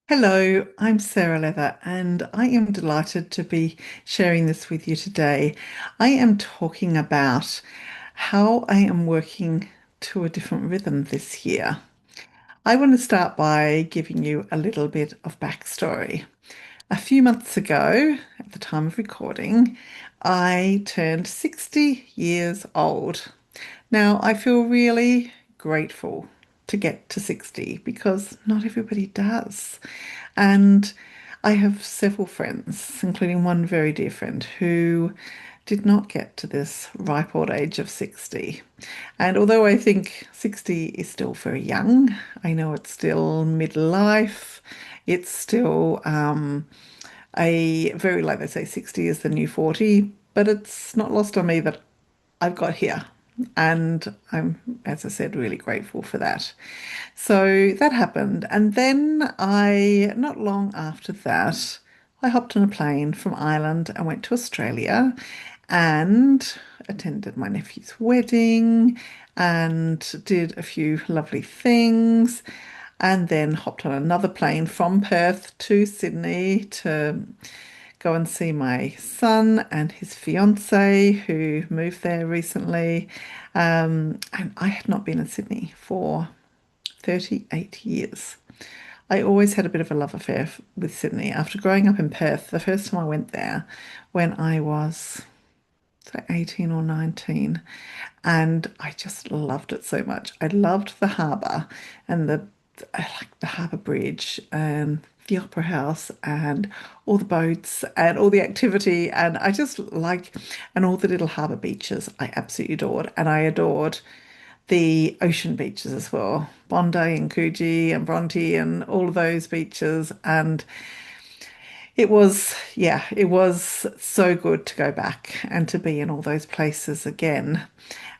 Hello, I'm Sarah Leather, and I am delighted to be sharing this with you today. I am talking about how I am working to a different rhythm this year. I want to start by giving you a little bit of backstory. A few months ago, at the time of recording, I turned 60 years old. Now, I feel really grateful to get to 60 because not everybody does. And I have several friends, including one very dear friend, who did not get to this ripe old age of 60. And although I think 60 is still very young, I know it's still midlife, it's still a very, like they say, 60 is the new 40, but it's not lost on me that I've got here. And I'm, as I said, really grateful for that. So that happened. And then not long after that, I hopped on a plane from Ireland and went to Australia and attended my nephew's wedding and did a few lovely things. And then hopped on another plane from Perth to Sydney to go and see my son and his fiancée who moved there recently. And I had not been in Sydney for 38 years. I always had a bit of a love affair with Sydney. After growing up in Perth, the first time I went there when I was 18 or 19, and I just loved it so much. I loved the harbour and I like the harbour bridge and the opera house and all the boats and all the activity, and I just like and all the little harbour beaches I absolutely adored, and I adored the ocean beaches as well, Bondi and Coogee and Bronte and all of those beaches. And it was so good to go back and to be in all those places again.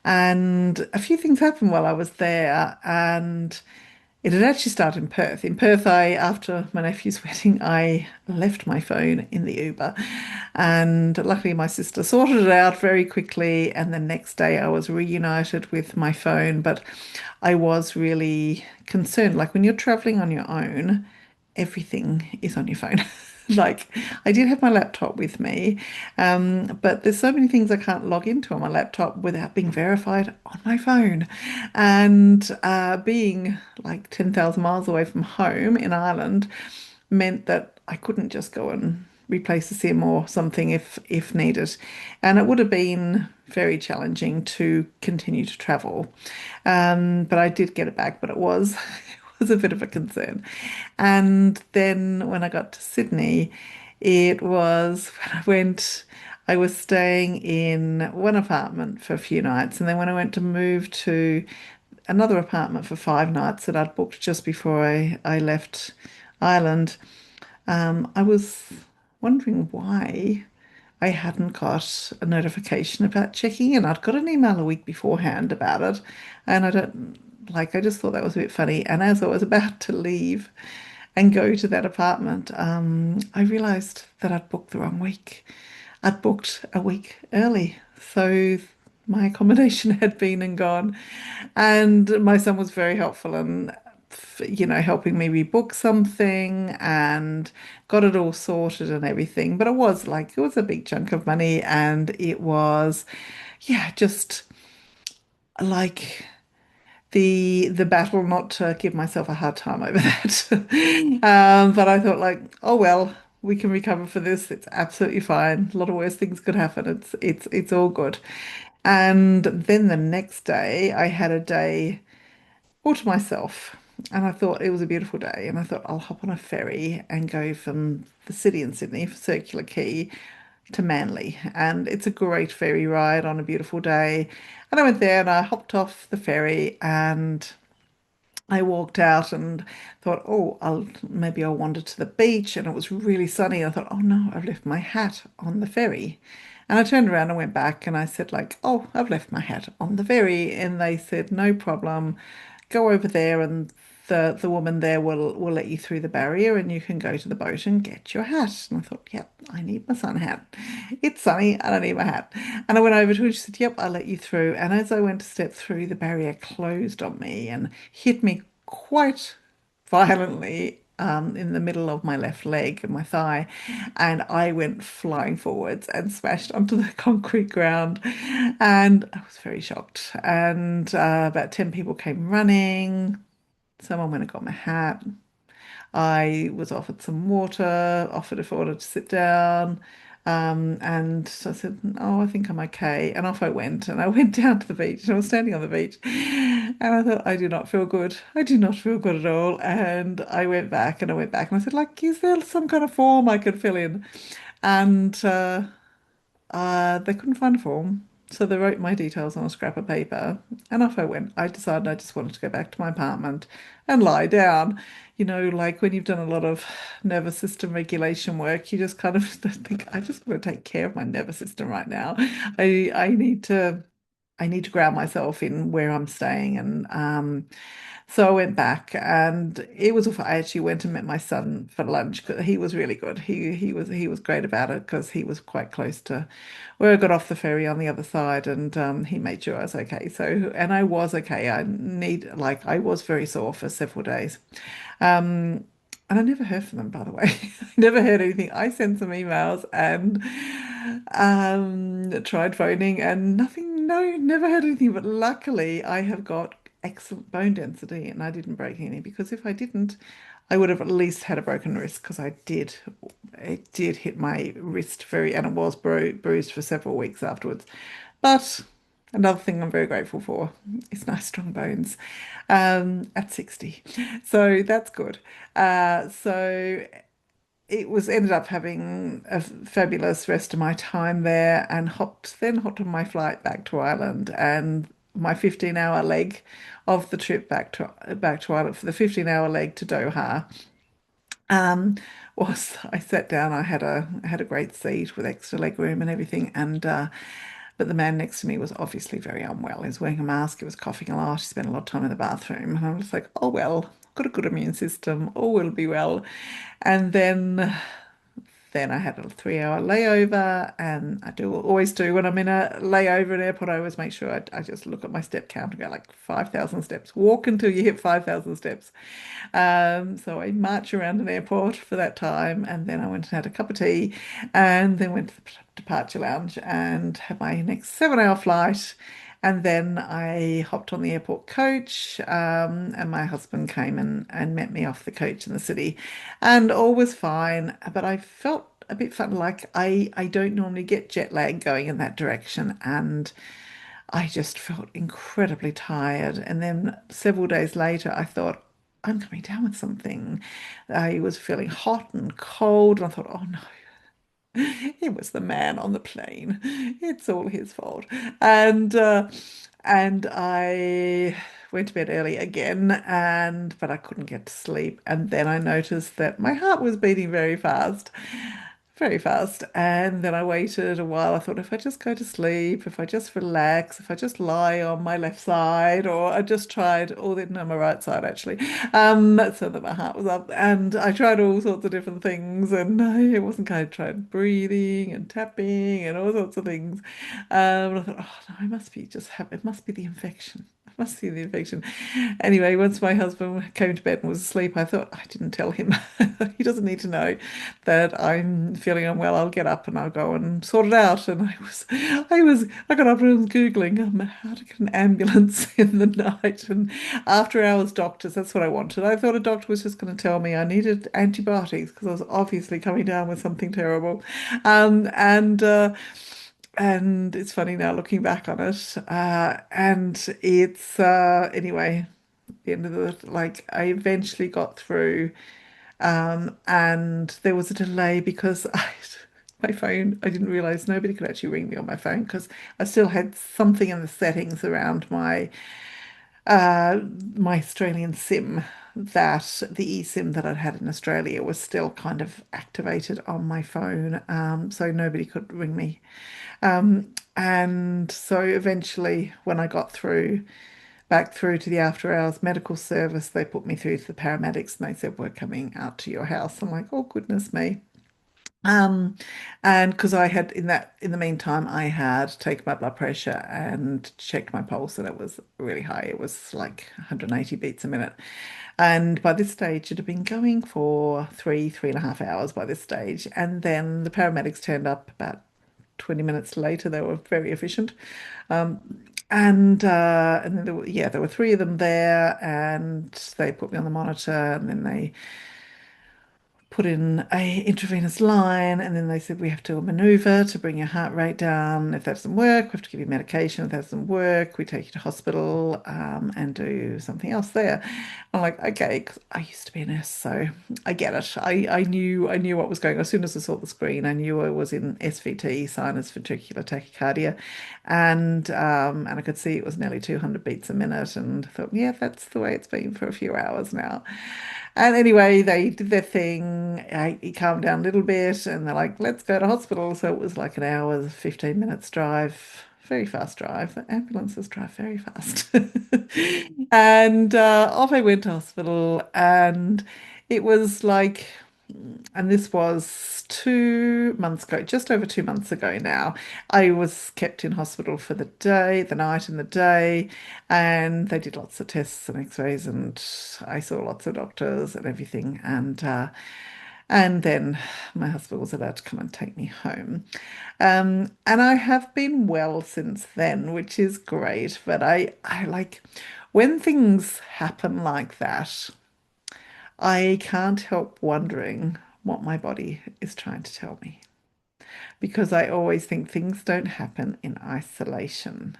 And a few things happened while I was there, and it had actually started in Perth. In Perth, after my nephew's wedding, I left my phone in the Uber. And luckily, my sister sorted it out very quickly. And the next day, I was reunited with my phone. But I was really concerned. Like when you're traveling on your own, everything is on your phone. Like I did have my laptop with me, but there's so many things I can't log into on my laptop without being verified on my phone. And being like 10,000 miles away from home in Ireland meant that I couldn't just go and replace a SIM or something if needed. And it would have been very challenging to continue to travel. But I did get it back, but it was it was a bit of a concern. And then when I got to Sydney, it was when I was staying in one apartment for a few nights. And then when I went to move to another apartment for 5 nights that I'd booked just before I left Ireland, I was wondering why I hadn't got a notification about checking in. I'd got an email a week beforehand about it, and I just thought that was a bit funny. And as I was about to leave and go to that apartment, I realized that I'd booked the wrong week. I'd booked a week early. So my accommodation had been and gone. And my son was very helpful and, helping me rebook something and got it all sorted and everything. But it was a big chunk of money, and it was, yeah, just like the battle not to give myself a hard time over that. But I thought like, oh well, we can recover for this. It's absolutely fine. A lot of worse things could happen. It's all good. And then the next day, I had a day all to myself. And I thought it was a beautiful day. And I thought I'll hop on a ferry and go from the city in Sydney for Circular Quay to Manly. And it's a great ferry ride on a beautiful day. And I went there and I hopped off the ferry and I walked out and thought, oh, maybe I'll wander to the beach. And it was really sunny. I thought, oh no, I've left my hat on the ferry. And I turned around and went back and I said, like, oh, I've left my hat on the ferry. And they said, no problem. Go over there and the woman there will let you through the barrier and you can go to the boat and get your hat. And I thought, yep, I need my sun hat. It's sunny, I don't need my hat. And I went over to her and she said, yep, I'll let you through. And as I went to step through, the barrier closed on me and hit me quite violently in the middle of my left leg and my thigh, and I went flying forwards and smashed onto the concrete ground, and I was very shocked. And about 10 people came running. Someone went and got my hat. I was offered some water, offered if I wanted to sit down. And so I said, "Oh, I think I'm okay." And off I went. And I went down to the beach. And I was standing on the beach. And I thought, I do not feel good. I do not feel good at all. And I went back and I went back and I said, like, is there some kind of form I could fill in? And they couldn't find a form. So they wrote my details on a scrap of paper and off I went. I decided I just wanted to go back to my apartment and lie down. You know, like when you've done a lot of nervous system regulation work, you just kind of think, I just want to take care of my nervous system right now. I need to ground myself in where I'm staying. And so I went back and it was I actually went and met my son for lunch because he was really good. He was great about it because he was quite close to where I got off the ferry on the other side, and he made sure I was okay. So, and I was okay. I was very sore for several days. Um, and I never heard from them, by the way. I never heard anything. I sent some emails and tried phoning and nothing, no, never heard anything. But luckily, I have got excellent bone density and I didn't break any because if I didn't, I would have at least had a broken wrist because I did. It did hit my wrist and it was bruised for several weeks afterwards. But another thing I'm very grateful for is nice strong bones at 60. So that's good. So it was ended up having a fabulous rest of my time there and hopped on my flight back to Ireland and my 15-hour leg of the trip back to Ireland for the 15-hour leg to Doha was I sat down. I had a great seat with extra leg room and everything, and but the man next to me was obviously very unwell. He was wearing a mask. He was coughing a lot. He spent a lot of time in the bathroom, and I was like, "Oh well, I've got a good immune system. All will be well." And then I had a 3 hour layover, and I do always do when I'm in a layover in airport. I always make sure I just look at my step count and go like 5,000 steps. Walk until you hit 5,000 steps. So I march around an airport for that time, and then I went and had a cup of tea, and then went to the departure lounge and had my next 7 hour flight. And then I hopped on the airport coach, and my husband came and met me off the coach in the city, and all was fine. But I felt a bit fun, like I don't normally get jet lag going in that direction, and I just felt incredibly tired. And then several days later, I thought, I'm coming down with something. I was feeling hot and cold, and I thought, oh no, it was the man on the plane. It's all his fault. And I went to bed early again, but I couldn't get to sleep. And then I noticed that my heart was beating very fast. Very fast. And then I waited a while. I thought if I just go to sleep, if I just relax, if I just lie on my left side, or I just tried all the, no, my right side actually, so that my heart was up. And I tried all sorts of different things, and no, it wasn't kind of tried breathing and tapping and all sorts of things. And I thought, oh no, I must be just have it must be the infection. Must be the infection. Anyway, once my husband came to bed and was asleep, I thought I didn't tell him. He doesn't need to know that I'm feeling unwell. I'll get up and I'll go and sort it out. And I got up and was Googling how to get an ambulance in the night and after hours doctors. That's what I wanted. I thought a doctor was just going to tell me I needed antibiotics because I was obviously coming down with something terrible. Um, and uh, and it's funny now looking back on it. And it's anyway, the end of the like I eventually got through. And there was a delay because my phone, I didn't realize nobody could actually ring me on my phone because I still had something in the settings around uh, my Australian SIM that the eSIM that I'd had in Australia was still kind of activated on my phone, so nobody could ring me. And so eventually, when I got back through to the after hours medical service, they put me through to the paramedics and they said, we're coming out to your house. I'm like, oh, goodness me. Um, and because I had in the meantime, I had taken my blood pressure and checked my pulse, and it was really high. It was like 180 beats a minute. And by this stage, it had been going for 3.5 hours by this stage. And then the paramedics turned up about 20 minutes later. They were very efficient. Um, and then there were three of them there, and they put me on the monitor, and then they put in a intravenous line, and then they said we have to do a maneuver to bring your heart rate down. If that doesn't work, we have to give you medication. If that doesn't work, we take you to hospital and do something else there. I'm like, okay, 'cause I used to be a nurse, so I get it. I knew what was going on. As soon as I saw the screen, I knew I was in SVT, sinus ventricular tachycardia, and I could see it was nearly 200 beats a minute, and I thought, yeah, that's the way it's been for a few hours now. And anyway, they did their thing. He calmed down a little bit, and they're like, let's go to hospital. So it was like an hour, 15 minutes drive, very fast drive. The ambulances drive very fast. And off I went to hospital, and it was like, and this was 2 months ago, just over 2 months ago now. I was kept in hospital for the day, the night and the day, and they did lots of tests and x-rays, and I saw lots of doctors and everything. And then my husband was allowed to come and take me home. And I have been well since then, which is great. But I like when things happen like that, I can't help wondering what my body is trying to tell me. Because I always think things don't happen in isolation.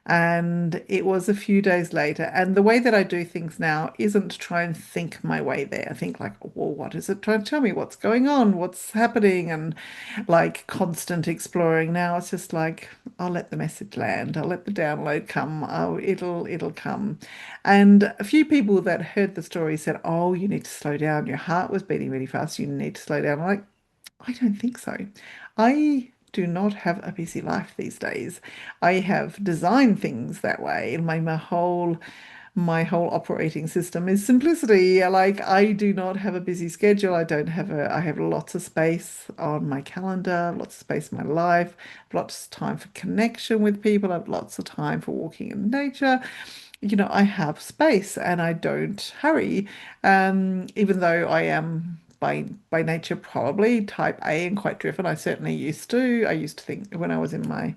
And it was a few days later. And the way that I do things now isn't to try and think my way there. I think like, well, what is it trying to tell me? What's going on? What's happening? And like constant exploring. Now it's just like, I'll let the message land. I'll let the download come. Oh, it'll come. And a few people that heard the story said, oh, you need to slow down. Your heart was beating really fast. You need to slow down. I'm like, I don't think so. I do not have a busy life these days. I have designed things that way. My whole operating system is simplicity. Like I do not have a busy schedule. I have lots of space on my calendar, lots of space in my life, lots of time for connection with people. I have lots of time for walking in nature. I have space and I don't hurry. Even though I am by nature probably type A and quite driven. I certainly used to. I used to think when I was in my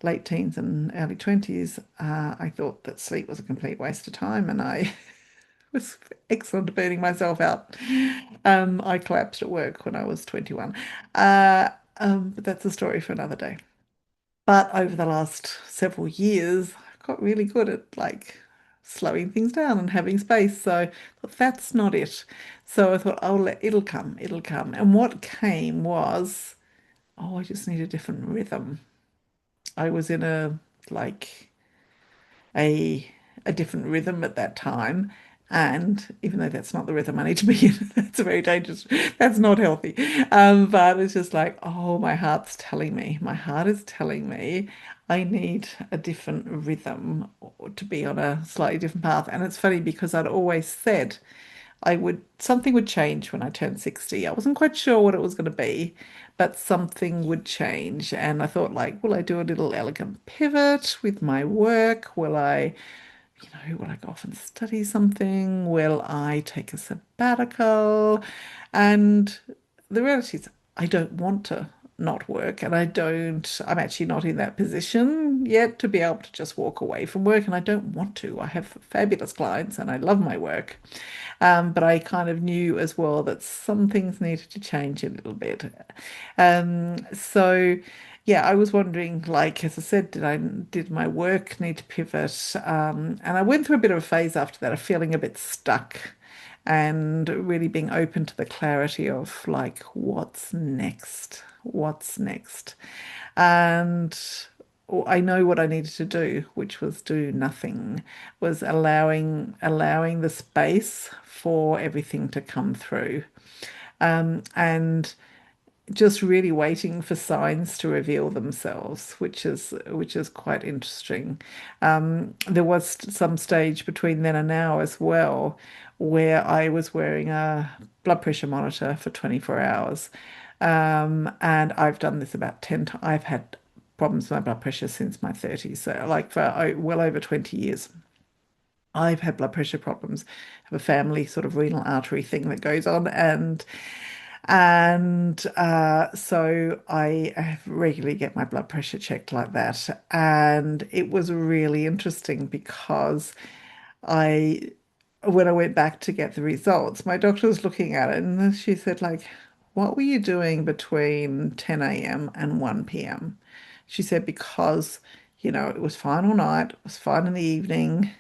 late teens and early 20s, I thought that sleep was a complete waste of time and I was excellent at burning myself out. I collapsed at work when I was 21. Uh, but that's a story for another day. But over the last several years, I've got really good at like slowing things down and having space. So I thought, that's not it. So I thought, it'll come, it'll come. And what came was, oh, I just need a different rhythm. I was in like a a different rhythm at that time. And even though that's not the rhythm I need to be in, that's a very dangerous, that's not healthy. But it's just like, oh, my heart is telling me I need a different rhythm or to be on a slightly different path. And it's funny because I'd always said something would change when I turned 60. I wasn't quite sure what it was going to be, but something would change. And I thought like, will I do a little elegant pivot with my work? Will I go off and study something? Will I take a sabbatical? And the reality is, I don't want to not work, and I'm actually not in that position yet to be able to just walk away from work, and I don't want to. I have fabulous clients and I love my work. But I kind of knew as well that some things needed to change a little bit. So yeah, I was wondering, like, as I said, did my work need to pivot? And I went through a bit of a phase after that of feeling a bit stuck and really being open to the clarity of like, what's next? What's next? And I know what I needed to do, which was do nothing, was allowing the space for everything to come through. And just really waiting for signs to reveal themselves, which is quite interesting. There was some stage between then and now as well, where I was wearing a blood pressure monitor for 24 hours. And I've done this about 10 times. I've had problems with my blood pressure since my 30s, so like for well over 20 years. I've had blood pressure problems, have a family sort of renal artery thing that goes on, and so I regularly get my blood pressure checked like that. And it was really interesting because I, when I went back to get the results, my doctor was looking at it and she said, like, what were you doing between 10 a.m. and 1 p.m.? She said, because, it was fine all night, it was fine in the evening.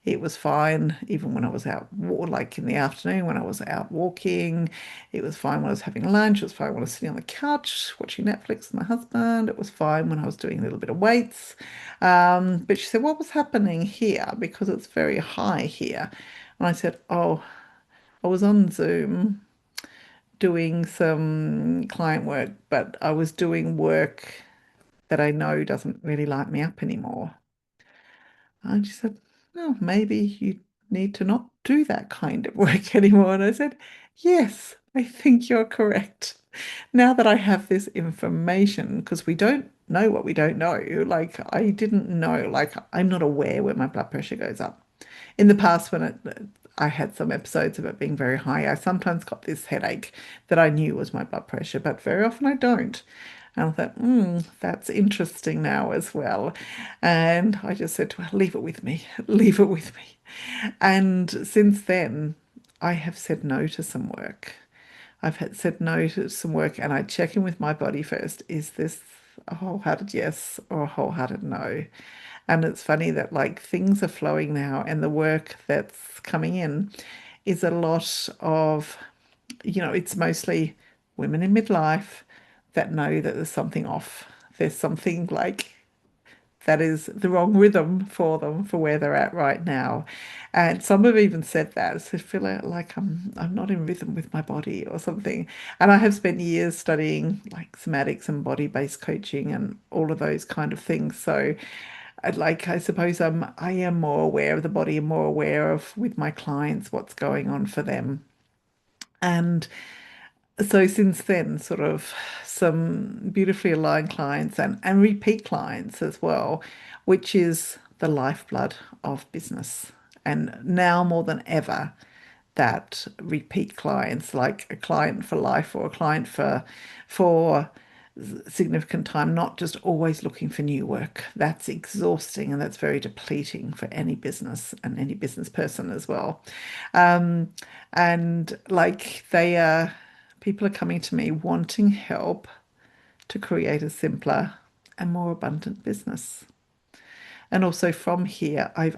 It was fine even when I was out, like in the afternoon when I was out walking. It was fine when I was having lunch. It was fine when I was sitting on the couch watching Netflix with my husband. It was fine when I was doing a little bit of weights. But she said, what was happening here? Because it's very high here. And I said, oh, I was on Zoom doing some client work, but I was doing work that I know doesn't really light me up anymore. And she said, well, maybe you need to not do that kind of work anymore. And I said, yes, I think you're correct. Now that I have this information, because we don't know what we don't know, like I didn't know, like I'm not aware when my blood pressure goes up. In the past, when I had some episodes of it being very high, I sometimes got this headache that I knew was my blood pressure, but very often I don't. And I thought, that's interesting now as well. And I just said to her, leave it with me, leave it with me. And since then, I have said no to some work. I've had said no to some work, and I check in with my body first. Is this a wholehearted yes or a wholehearted no? And it's funny that like things are flowing now, and the work that's coming in is a lot of, it's mostly women in midlife that know that there's something off. There's something like that is the wrong rhythm for them for where they're at right now. And some have even said that. So I feel like I'm not in rhythm with my body or something. And I have spent years studying like somatics and body-based coaching and all of those kind of things. So I suppose I am more aware of the body and more aware of with my clients what's going on for them. And so since then, sort of some beautifully aligned clients and repeat clients as well, which is the lifeblood of business. And now more than ever, that repeat clients, like a client for life or a client for significant time, not just always looking for new work. That's exhausting and that's very depleting for any business and any business person as well. Um, and like people are coming to me wanting help to create a simpler and more abundant business. And also from here, I've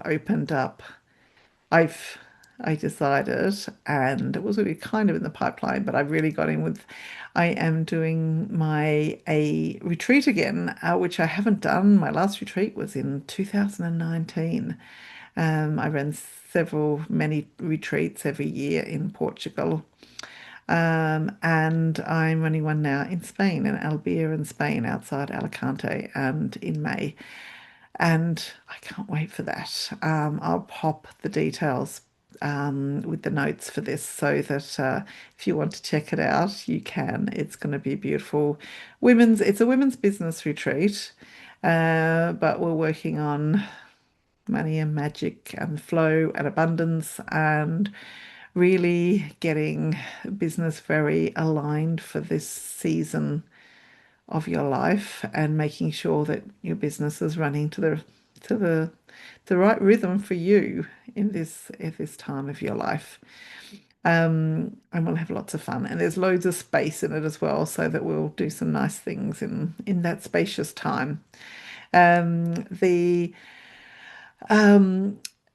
I decided, and it was really kind of in the pipeline, but I really got in with. I am doing my a retreat again, which I haven't done. My last retreat was in 2019. I ran many retreats every year in Portugal, and I'm running one now in Spain, in Albia in Spain, outside Alicante, and in May. And I can't wait for that. I'll pop the details with the notes for this so that if you want to check it out, you can. It's going to be beautiful. It's a women's business retreat, but we're working on money and magic and flow and abundance and really getting business very aligned for this season of your life and making sure that your business is running to the right rhythm for you in this time of your life. And we'll have lots of fun. And there's loads of space in it as well, so that we'll do some nice things in that spacious time. The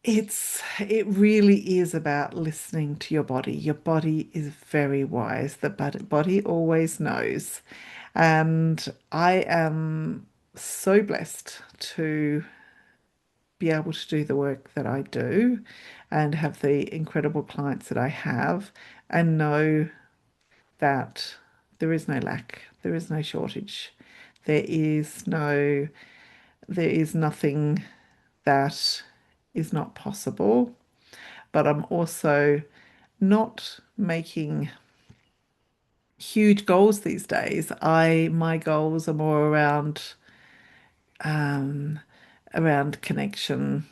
it really is about listening to your body. Your body is very wise. The body always knows. And I am so blessed to be able to do the work that I do and have the incredible clients that I have and know that there is no lack, there is no shortage, there is no, there is nothing that is not possible. But I'm also not making huge goals these days. My goals are more around around connection,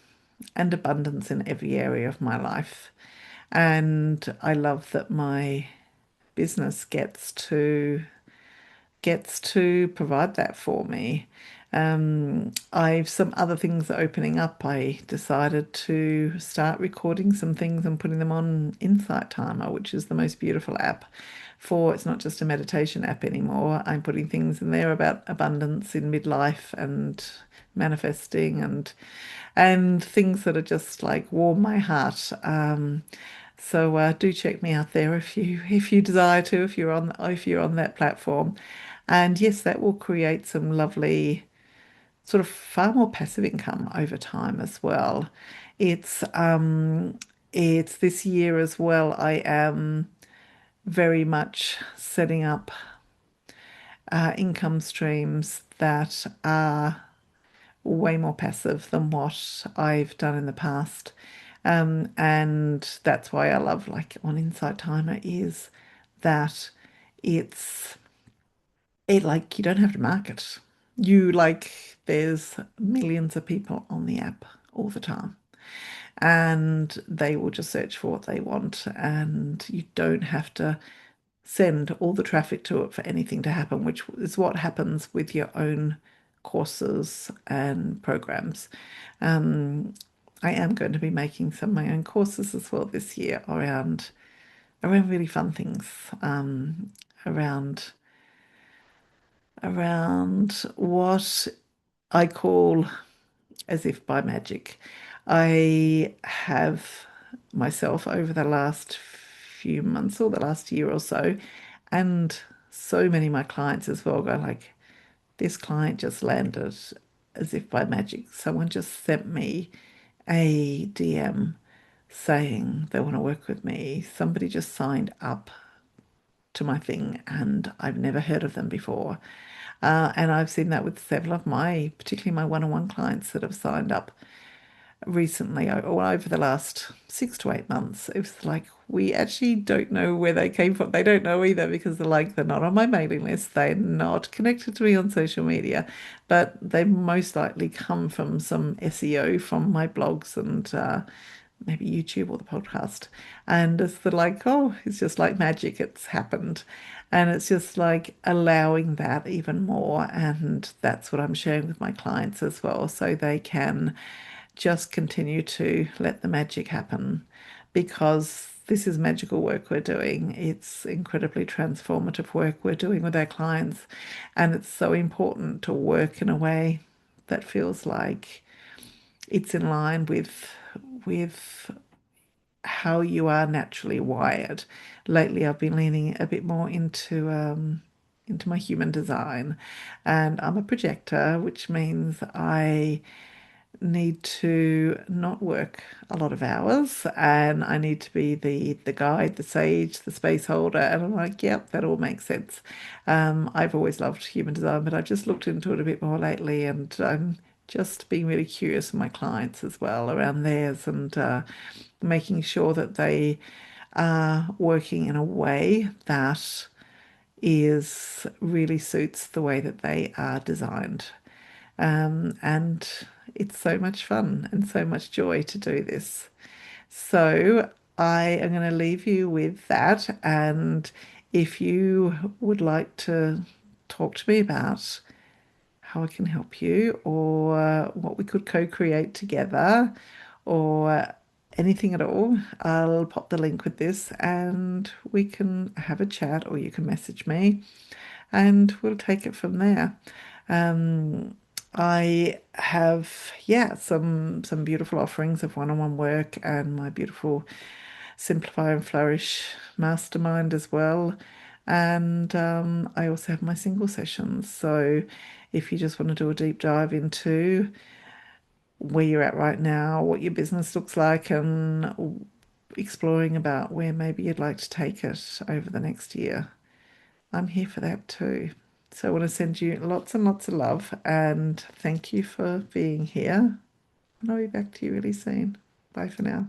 and abundance in every area of my life. And I love that my business gets to provide that for me. I've some other things opening up. I decided to start recording some things and putting them on Insight Timer, which is the most beautiful app for, it's not just a meditation app anymore. I'm putting things in there about abundance in midlife and manifesting and things that are just like warm my heart. So do check me out there if you desire to, if you're on that platform. And yes, that will create some lovely sort of far more passive income over time as well. It's um it's this year as well. I am very much setting up income streams that are way more passive than what I've done in the past. And that's why I love like on Insight Timer is that it's it like you don't have to market. You like there's millions of people on the app all the time and they will just search for what they want and you don't have to send all the traffic to it for anything to happen, which is what happens with your own courses and programs. Um, I am going to be making some of my own courses as well this year around really fun things, around around what I call as if by magic. I have myself over the last few months or the last year or so, and so many of my clients as well go like, this client just landed as if by magic. Someone just sent me a DM saying they want to work with me. Somebody just signed up to my thing and I've never heard of them before. And I've seen that with several of my, particularly my one-on-one clients that have signed up recently or over the last 6 to 8 months. It was like, we actually don't know where they came from. They don't know either because they're not on my mailing list. They're not connected to me on social media, but they most likely come from some SEO from my blogs and maybe YouTube or the podcast. And it's like, oh, it's just like magic. It's happened. And it's just like allowing that even more. And that's what I'm sharing with my clients as well. So they can just continue to let the magic happen because this is magical work we're doing. It's incredibly transformative work we're doing with our clients. And it's so important to work in a way that feels like it's in line with how you are naturally wired. Lately, I've been leaning a bit more into my human design, and I'm a projector, which means I need to not work a lot of hours, and I need to be the guide, the sage, the space holder. And I'm like, yep, that all makes sense. I've always loved human design, but I've just looked into it a bit more lately, and I'm just being really curious with my clients as well around theirs and making sure that they are working in a way that is really suits the way that they are designed. And it's so much fun and so much joy to do this. So I am going to leave you with that. And if you would like to talk to me about how I can help you or what we could co-create together or anything at all, I'll pop the link with this and we can have a chat or you can message me and we'll take it from there. Um, I have, yeah, some beautiful offerings of one-on-one work and my beautiful Simplify and Flourish mastermind as well. And I also have my single sessions. So if you just want to do a deep dive into where you're at right now, what your business looks like, and exploring about where maybe you'd like to take it over the next year, I'm here for that too. So I want to send you lots and lots of love and thank you for being here. And I'll be back to you really soon. Bye for now.